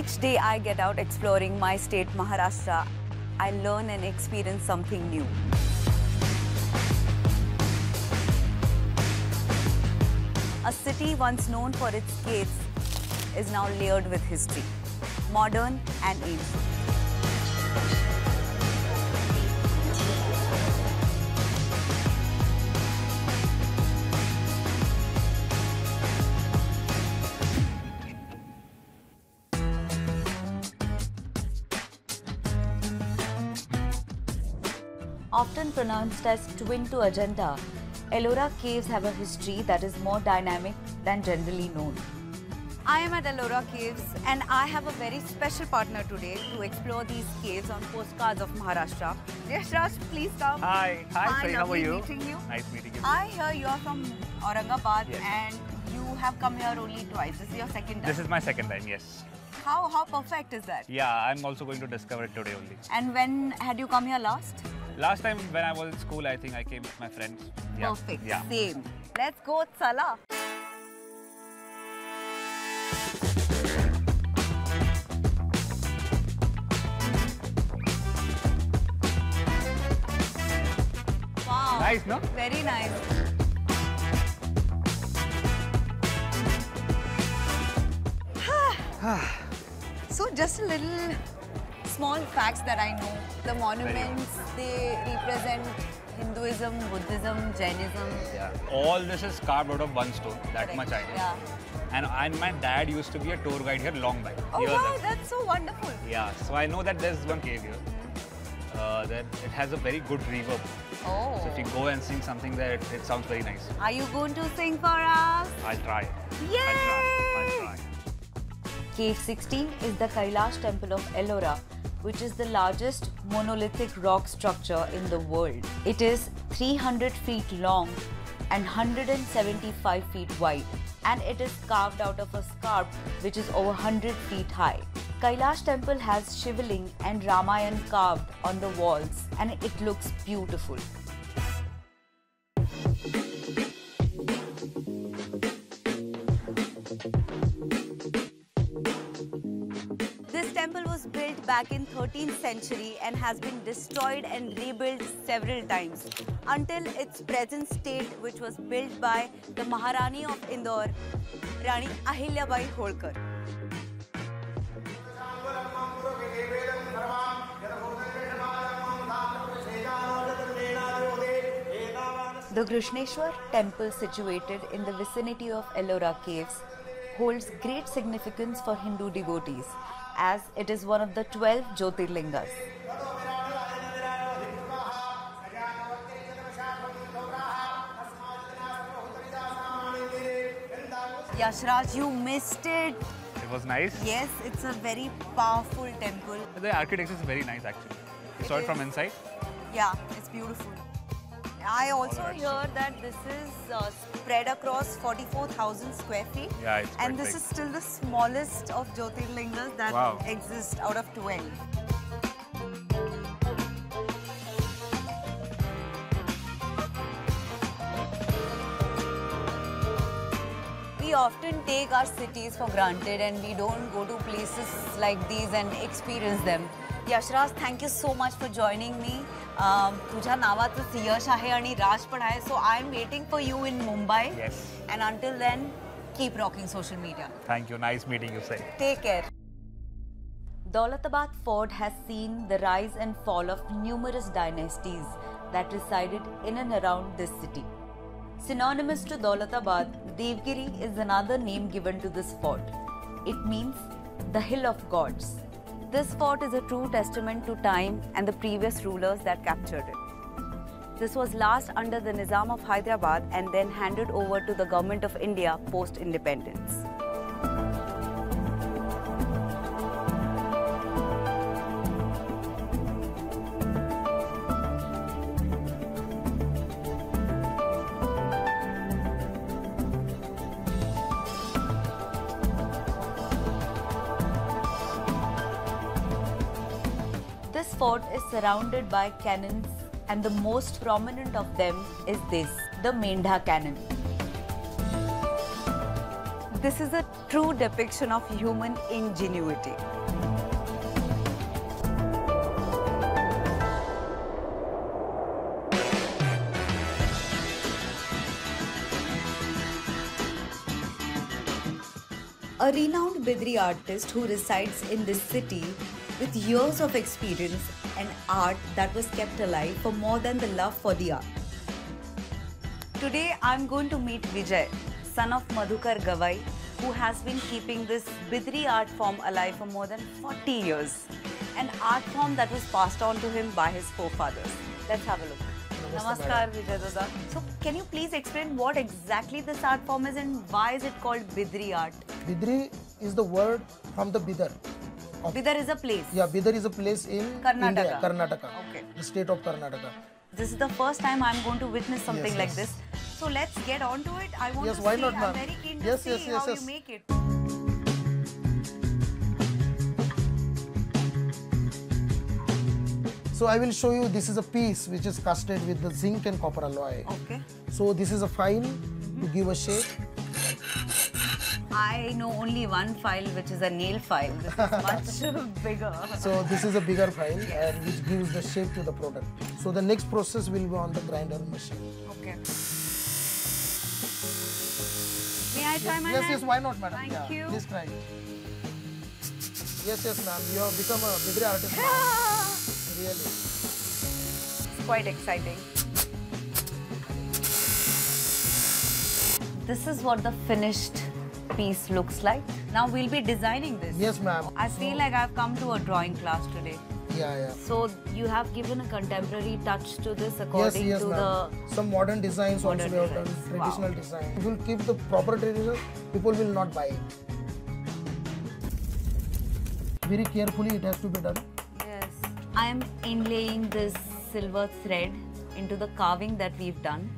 Each day I get out exploring my state, Maharashtra, I learn and experience something new. A city once known for its caves is now layered with history, modern and ancient. Often pronounced as twin to Ajanta, Ellora Caves have a history that is more dynamic than generally known. I am at Ellora Caves and I have a very special partner today to explore these caves on postcards of Maharashtra. Yashraj, please come. Hi, Sai, how are you? Meeting you. Nice meeting you. I hear you are from Aurangabad, yes. And you have come here only twice. This is your second time. This is my second time, yes. How perfect is that? Yeah, I'm also going to discover it today only. And when had you come here last? Last time when I was in school, I think I came with my friends. Yeah. Perfect, yeah. Same. Let's go, Tsala. Wow. Nice, no? Very nice. So just a little small facts that I know. The monuments, they represent Hinduism, Buddhism, Jainism. Yeah. All this is carved out of one stone. That Correct. much I know. Yeah. And my dad used to be a tour guide here long back. Oh years wow, ago. that's so wonderful. Yeah, so I know that there's one cave here. That it has a very good reverb. Oh. So if you go and sing something there, it sounds very nice. Are you going to sing for us? I'll try. Yay! I'll try. Cave 16 is the Kailash temple of Ellora, which is the largest monolithic rock structure in the world. It is 300 feet long and 175 feet wide, and it is carved out of a scarp which is over 100 feet high. Kailash temple has Shivling and Ramayan carved on the walls, and it looks beautiful. This temple was built back in 13th century and has been destroyed and rebuilt several times until its present state, which was built by the Maharani of Indore, Rani Ahilyabai Holkar. The Krishneshwar temple, situated in the vicinity of Ellora Caves, holds great significance for Hindu devotees, as it is one of the 12 Jyotirlingas. Yashraj, you missed it. It was nice. Yes, it's a very powerful temple. The architecture is very nice actually. You saw it from inside? Yeah, it's beautiful. I also hear that this is spread across 44,000 square feet. Yeah, it's quite And this big. is still the smallest of Jyotirlingas that Wow. exist out of 12. We often take our cities for granted and we don't go to places like these and experience them. Yashraj, thank you so much for joining me. तुझ्या नावाचं यश आहे आणि राज पण आहे. So I am waiting for you in Mumbai. Yes. And until then, keep rocking social media. Thank you. Nice meeting you, Sai. Take care. Daulatabad Fort has seen the rise and fall of numerous dynasties that resided in and around this city. Synonymous to Daulatabad, Devgiri is another name given to this fort. It means the hill of gods. This fort is a true testament to time and the previous rulers that captured it. This was last under the Nizam of Hyderabad and then handed over to the Government of India post-independence. This fort is surrounded by cannons, and the most prominent of them is this, the Mendha cannon. This is a true depiction of human ingenuity. A renowned Bidri artist who resides in this city with years of experience and art that was kept alive for more than the love for the art. Today I'm going to meet Vijay, son of Madhukar Gavai, who has been keeping this Bidri art form alive for more than 40 years. An art form that was passed on to him by his forefathers. Let's have a look. Namaskar Vijay Dada. So can you please explain what exactly this art form is and why is it called Bidri art? Bidri is the word from the Bidar. Bidar is a place? Yeah, Bidar is a place in Karnataka. India, Karnataka. Okay. The state of Karnataka. This is the first time I'm going to witness something Yes, like yes. this. So let's get on to it. I want Yes, to why see. not, I'm ma'am? very keen to Yes, see yes, yes, how yes. you make it. So I will show you, this is a piece which is casted with the zinc and copper alloy. Okay. So this is a file to give a shape. I know only one file, which is a nail file. This is much bigger. So this is a bigger file and which gives the shape to the product. So the next process will be on the grinder machine. Okay. May I try my Yes, hand? yes, why not, madam? Thank you. Please try. Yes, yes, ma'am. You have become a Bidri artist now. Really. It's quite exciting. This is what the finished piece looks like. Now we'll be designing this. Yes, ma'am. I feel like I've come to a drawing class today. Yeah, yeah. So you have given a contemporary touch to this Yes, according yes, to ma'am. Some modern designs Modern also we have done, designs. traditional Wow. design. If you keep the proper tradition, people will not buy it. Very carefully it has to be done. Yes. I am inlaying this silver thread into the carving that we've done.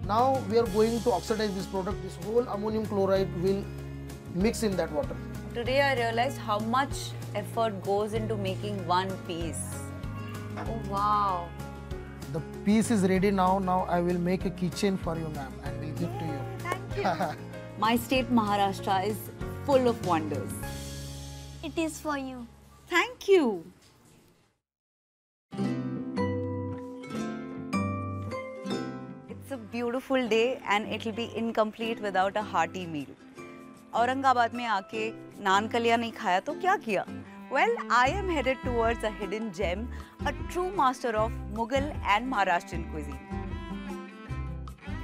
Now we are going to oxidize this product. This whole ammonium chloride will mix in that water. Today I realized how much effort goes into making one piece. Oh wow. The piece is ready now. Now I will make a keychain for you, ma'am, and will give to you. Thank you. My state Maharashtra is full of wonders. It is for you. Thank you. It's a beautiful day and it'll be incomplete without a hearty meal. Aurangabad में आके नान कलिया नहीं खाया तो क्या किया? Well, I am headed towards a hidden gem, a true master of Mughal and Maharashtrian cuisine.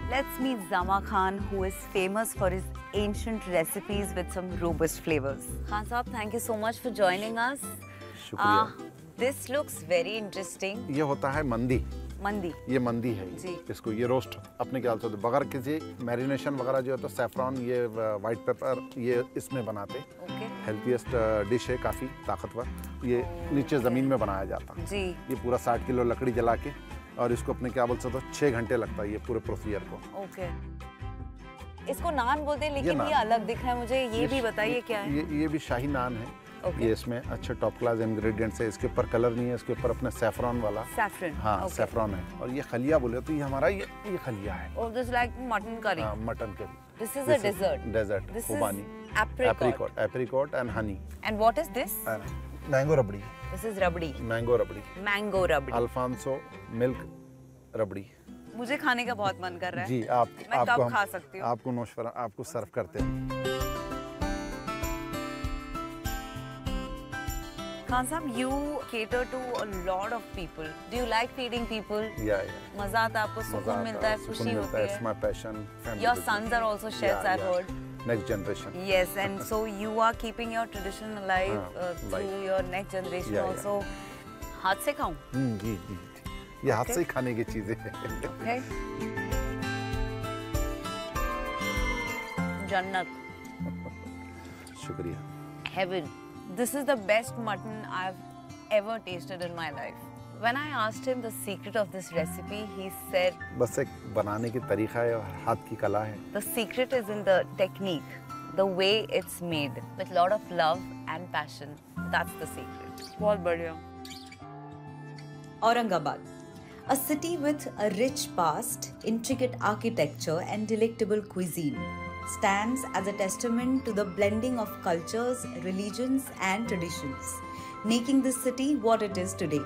Let's meet Zama Khan, who is famous for his ancient recipes with some robust flavors. Khan Saab, thank you so much for joining us. शुक्रिया। This looks very interesting. ये होता है मंदी। Mandi. ये मंदी है जी। इसको ये रोस्ट अपने ख्याल से बगैर किसी मैरिनेशन वगैरह जो है तो सैफरॉन ये वाइट पेपर ये इसमें बनाते Okay. हेल्थीएस्ट डिश है काफ़ी ताकतवर ये नीचे ज़मीन में बनाया जाता है जी. ये पूरा 60 किलो लकड़ी जला के और इसको अपने क्या बोलते तो 6 घंटे लगता है ये पूरे प्रोसीजर को Okay. इसको नान बोलते हैं लेकिन नान। ये अलग दिख रहा है मुझे ये भी बताइए क्या है? ये भी शाही नान है Okay. ये इसमें अच्छे टॉप क्लास इंग्रेडिएंट्स है इसके ऊपर कलर नहीं है इसके ऊपर अपने सैफरॉन वाला Saffron. हाँ Okay. सैफरॉन है और ये खलिया बोले तो ये हमारा ये खलिया है Oh, this is like mutton curry. हाँ mutton curry This is a dessert. Dessert. This Khubani. is apricot. Apricot and honey. And what is this? Mango rabdi. This is rabdi. Mango rabdi. Mango rabdi. Alfonso milk rabdi. मुझे खाने का बहुत मन कर रहा है. जी मैं आपको कब हम खा सकती हूँ? आपको नोशफरा आपको सर्व करते हैं. Khan Saab, you cater to a lot of people. Do you like feeding people? Yeah. मजा आता है आपको सुकून मिलता है खुशी होती है. It's my passion. Family Your business. sons are also chefs, I've heard. Next generation. Yes, and so you are keeping your tradition alive through life. your next generation Yeah, also. हाथ से खाऊं? जी जी. ये हाथ से ही खाने की चीजें हैं. Okay. Jannat. शुक्रिया. Heaven. This is the best mutton I've ever tasted in my life. When I asked him the secret of this recipe, he said, बस एक बनाने की तरीका है और हाथ की कला है. the secret is in the technique, the way it's made, with a lot of love and passion. That's the secret. बहुत बढ़िया. Aurangabad, a city with a rich past, intricate architecture and delectable cuisine. stands as a testament to the blending of cultures, religions, and traditions, making this city what it is today.